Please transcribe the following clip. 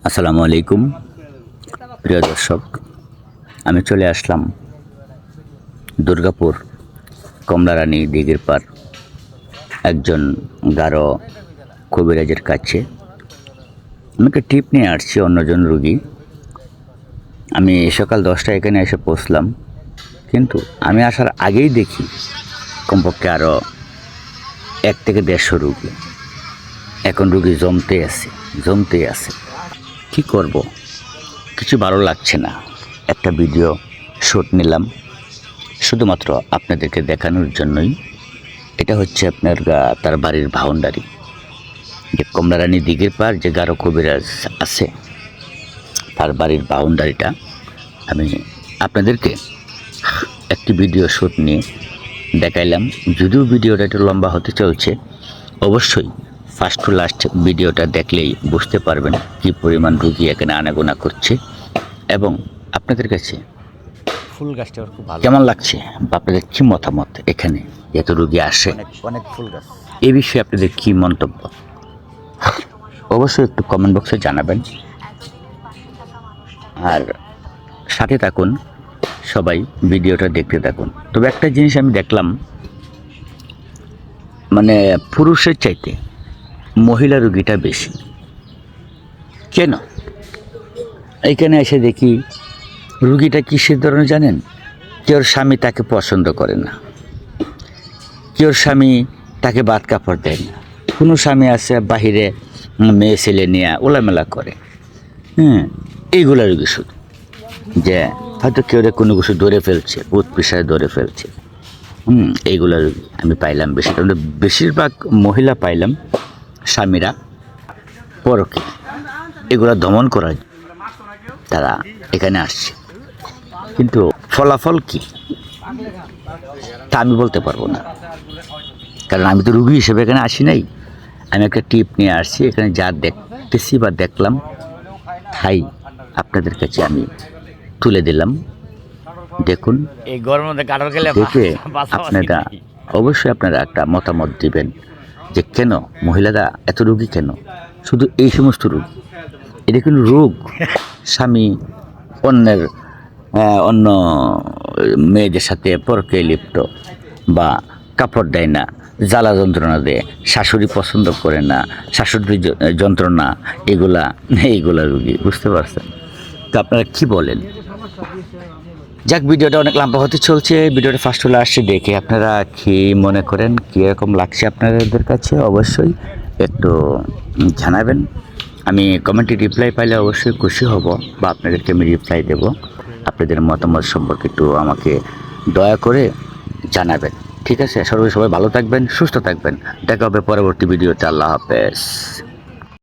আসসালামু আলাইকুম প্রিয় দর্শক, আমি চলে আসলাম দুর্গাপুর কমলারানী দিঘির পার একজন গারো কবিরাজের কাছে। আমি একটা টিপ নিয়ে আসছি অন্যজন রুগী। আমি সকাল 10টায় এখানে এসে পৌঁছলাম, কিন্তু আমি আসার আগেই দেখি কমপক্ষে আরও 1 থেকে 150 রুগী। এখন রুগী জমতেই আছে। কী করব, কিছু ভালো লাগছে না। একটা ভিডিও শ্যুট নিলাম শুধুমাত্র আপনাদেরকে দেখানোর জন্যই। এটা হচ্ছে আপনার তার বাড়ির বাউন্ডারি, যে কমলারানী দিঘির পার যে গারো কবিরাজ আছে তার বাড়ির বাউন্ডারিটা আমি আপনাদেরকে একটি ভিডিও শ্যুট নিয়ে দেখাইলাম। যদিও ভিডিওটা একটু লম্বা হতে চলছে, অবশ্যই ফার্স্ট টু লাস্ট ভিডিওটা দেখলেই বুঝতে পারবেন কী পরিমাণ রুগী এখানে আনাগোনা করছে এবং আপনাদের কাছে ফুল গাছটা খুব ভালো কেমন লাগছে বা আপনাদের কী মতামত। এখানে এত রুগী আসে, অনেক ফুল গাছ। এই বিষয়ে আপনাদের কী মন্তব্য অবশ্যই একটু কমেন্ট বক্সে জানাবেন। আর সাথে থাকুন, সবাই ভিডিওটা দেখতে থাকুন। তবে একটা জিনিস আমি দেখলাম, মানে পুরুষের চাইতে মহিলা রুগীটা বেশি। কেন? এইখানে এসে দেখি রুগীটা কিসের ধরনের জানেন? কেউর স্বামী তাকে পছন্দ করে না, কেউর স্বামী তাকে বাদ কাপড় দেয় না। কোনো স্বামী আছে বাহিরে মেয়ে ছেলে নিয়ে ওলামেলা করে। এইগুলা রুগী শুধু, যে হয়তো কেউ কোনো কিছু ধরে ফেলছে, ভূত পিশাচ ধরে ফেলছে। এইগুলা রুগী আমি পাইলাম বেশি। তাহলে বেশিরভাগ মহিলা পাইলাম স্বামীরা পরকে, এগুলা দমন করার তারা এখানে আসছে। কিন্তু ফলাফল কি তা আমি বলতে পারবো না, কারণ আমি তো রুগী হিসেবে এখানে আসি নাই। আমি একটা টিপ নিয়ে আসছি। এখানে যা দেখতেছি বা দেখলাম তাই আপনাদের কাছে আমি তুলে দিলাম। দেখুন, এই গরমের মধ্যে কাটার গেলে দেখে আপনারা অবশ্যই আপনারা একটা মতামত দিবেন যে কেন মহিলারা এত রোগী, কেন শুধু এই সমস্ত রোগ। এটা কিন্তু রোগ, স্বামী অন্য মেয়েদের সাথে পরকে লিপ্ত, বা কাপড় দেয় না, জ্বালা যন্ত্রণা দেয়, শাশুড়ি পছন্দ করে না, শাশুড়ি যন্ত্রণা, এইগুলা রুগী। বুঝতে পারছেন? তো আপনারা কি বলেন? যাক, ভিডিওটা অনেক লম্বা হতে চলছে। ভিডিওটা ফার্স্ট হলে আসছে, দেখে আপনারা কি মনে করেন, কীরকম লাগছে আপনাদের কাছে অবশ্যই একটু জানাবেন। আমি কমেন্টে রিপ্লাই পাইলে অবশ্যই খুশি হব, বা আপনাদেরকে আমি রিপ্লাই দেব। আপনাদের মতামত সম্পর্কে একটু আমাকে দয়া করে জানাবেন, ঠিক আছে? সবাই ভালো থাকবেন, সুস্থ থাকবেন। দেখা হবে পরবর্তী ভিডিওতে। আল্লাহ হাফেজ।